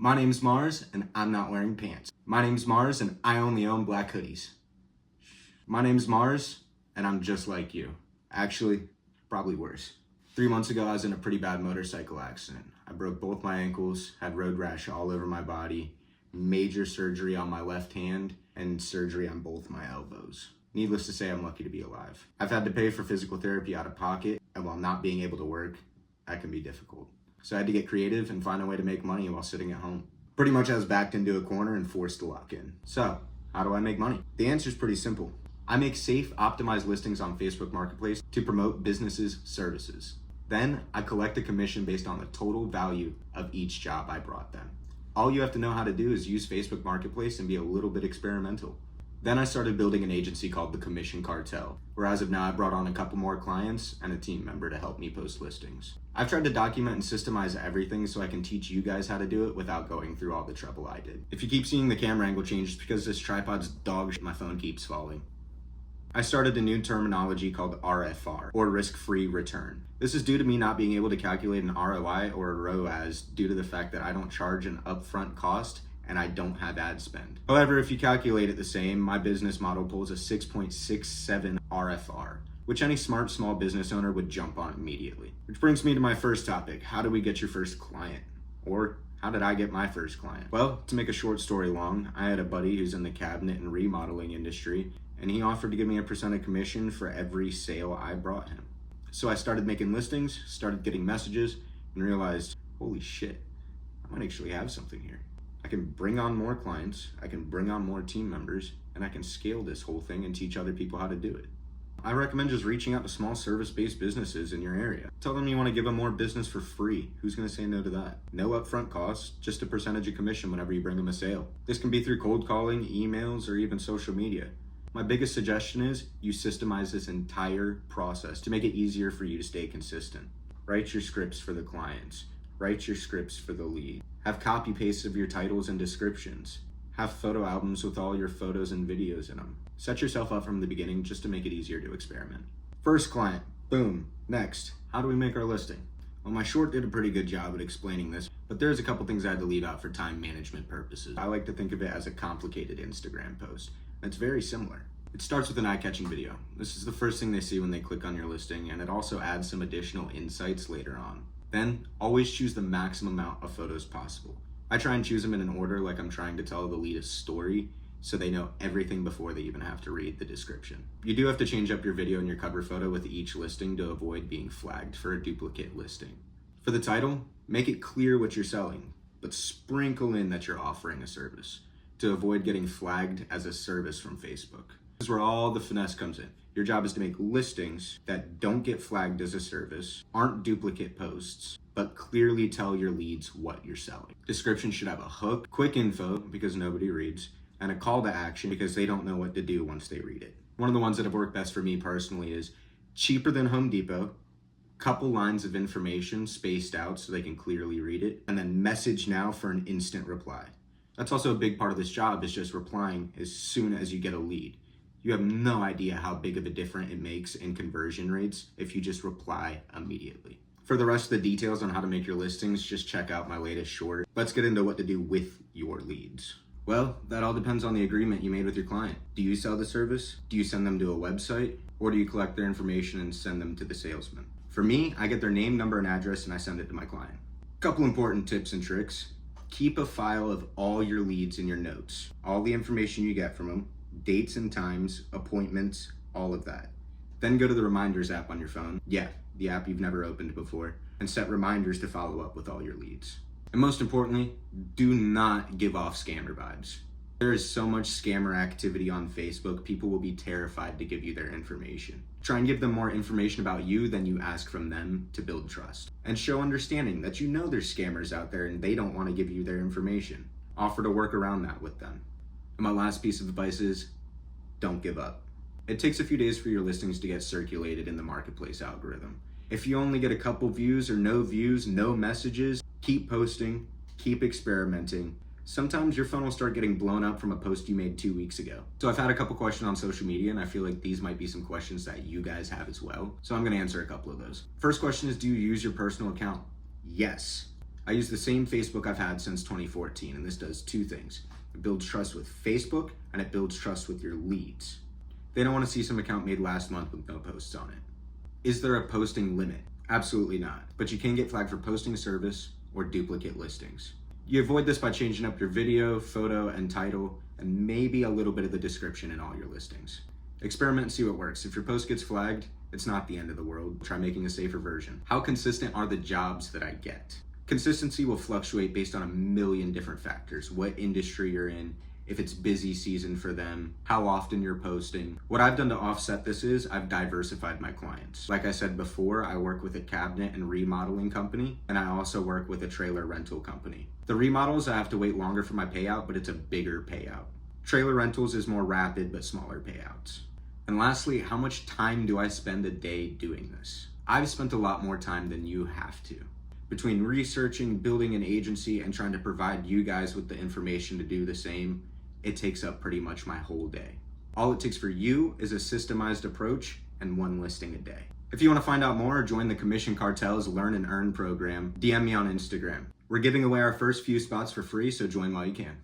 My name's Mars, and I'm not wearing pants. My name's Mars, and I only own black hoodies. My name's Mars, and I'm just like you. Actually, probably worse. 3 months ago, I was in a pretty bad motorcycle accident. I broke both my ankles, had road rash all over my body, major surgery on my left hand, and surgery on both my elbows. Needless to say, I'm lucky to be alive. I've had to pay for physical therapy out of pocket, and while not being able to work, that can be difficult. So I had to get creative and find a way to make money while sitting at home. Pretty much I was backed into a corner and forced to lock in. So, how do I make money? The answer is pretty simple. I make safe, optimized listings on Facebook Marketplace to promote businesses' services. Then, I collect a commission based on the total value of each job I brought them. All you have to know how to do is use Facebook Marketplace and be a little bit experimental. Then I started building an agency called the Commissioncartel, where as of now I brought on a couple more clients and a team member to help me post listings. I've tried to document and systemize everything so I can teach you guys how to do it without going through all the trouble I did. If you keep seeing the camera angle change, it's because this tripod's dog shit, my phone keeps falling. I started a new terminology called RFR, or risk-free return. This is due to me not being able to calculate an ROI or a ROAS due to the fact that I don't charge an upfront cost and I don't have ad spend. However, if you calculate it the same, my business model pulls a 6.67 RFR, which any smart small business owner would jump on immediately. Which brings me to my first topic, how do we get your first client? Or how did I get my first client? Well, to make a short story long, I had a buddy who's in the cabinet and remodeling industry, and he offered to give me a percentage commission for every sale I brought him. So I started making listings, started getting messages, and realized, holy shit, I might actually have something here. I can bring on more clients, I can bring on more team members, and I can scale this whole thing and teach other people how to do it. I recommend just reaching out to small service-based businesses in your area. Tell them you want to give them more business for free. Who's going to say no to that? No upfront costs, just a percentage of commission whenever you bring them a sale. This can be through cold calling, emails, or even social media. My biggest suggestion is you systemize this entire process to make it easier for you to stay consistent. Write your scripts for the clients. Write your scripts for the lead. Have copy pastes of your titles and descriptions. Have photo albums with all your photos and videos in them. Set yourself up from the beginning just to make it easier to experiment. First client, boom. Next, how do we make our listing? Well, my short did a pretty good job at explaining this, but there's a couple things I had to leave out for time management purposes. I like to think of it as a complicated Instagram post. It's very similar. It starts with an eye-catching video. This is the first thing they see when they click on your listing, and it also adds some additional insights later on. Then, always choose the maximum amount of photos possible. I try and choose them in an order like I'm trying to tell the lead a story, so they know everything before they even have to read the description. You do have to change up your video and your cover photo with each listing to avoid being flagged for a duplicate listing. For the title, make it clear what you're selling, but sprinkle in that you're offering a service to avoid getting flagged as a service from Facebook. This is where all the finesse comes in. Your job is to make listings that don't get flagged as a service, aren't duplicate posts, but clearly tell your leads what you're selling. Description should have a hook, quick info because nobody reads, and a call to action because they don't know what to do once they read it. One of the ones that have worked best for me personally is cheaper than Home Depot, couple lines of information spaced out so they can clearly read it, and then message now for an instant reply. That's also a big part of this job is just replying as soon as you get a lead. You have no idea how big of a difference it makes in conversion rates if you just reply immediately. For the rest of the details on how to make your listings, just check out my latest short. Let's get into what to do with your leads. Well, that all depends on the agreement you made with your client. Do you sell the service? Do you send them to a website? Or do you collect their information and send them to the salesman? For me, I get their name, number, and address, and I send it to my client. Couple important tips and tricks. Keep a file of all your leads in your notes. All the information you get from them, dates and times, appointments, all of that. Then go to the reminders app on your phone. Yeah, the app you've never opened before, and set reminders to follow up with all your leads. And most importantly, do not give off scammer vibes. There is so much scammer activity on Facebook, people will be terrified to give you their information. Try and give them more information about you than you ask from them to build trust. And show understanding that you know there's scammers out there and they don't want to give you their information. Offer to work around that with them. And my last piece of advice is, don't give up. It takes a few days for your listings to get circulated in the marketplace algorithm. If you only get a couple views, no messages, keep posting, keep experimenting. Sometimes your funnel will start getting blown up from a post you made 2 weeks ago. So I've had a couple questions on social media and I feel like these might be some questions that you guys have as well. So I'm gonna answer a couple of those. First question is, do you use your personal account? Yes. I use the same Facebook I've had since 2014, and this does two things. It builds trust with Facebook, and it builds trust with your leads. They don't want to see some account made last month with no posts on it. Is there a posting limit? Absolutely not, but you can get flagged for posting service or duplicate listings. You avoid this by changing up your video, photo, and title, and maybe a little bit of the description in all your listings. Experiment and see what works. If your post gets flagged, it's not the end of the world. Try making a safer version. How consistent are the jobs that I get? Consistency will fluctuate based on a million different factors. What industry you're in, if it's busy season for them, how often you're posting. What I've done to offset this is I've diversified my clients. Like I said before, I work with a cabinet and remodeling company, and I also work with a trailer rental company. The remodels, I have to wait longer for my payout, but it's a bigger payout. Trailer rentals is more rapid, but smaller payouts. And lastly, how much time do I spend a day doing this? I've spent a lot more time than you have to. Between researching, building an agency, and trying to provide you guys with the information to do the same, it takes up pretty much my whole day. All it takes for you is a systemized approach and one listing a day. If you want to find out more or join the Commission Cartel's Learn and Earn program, DM me on Instagram. We're giving away our first few spots for free, so join while you can.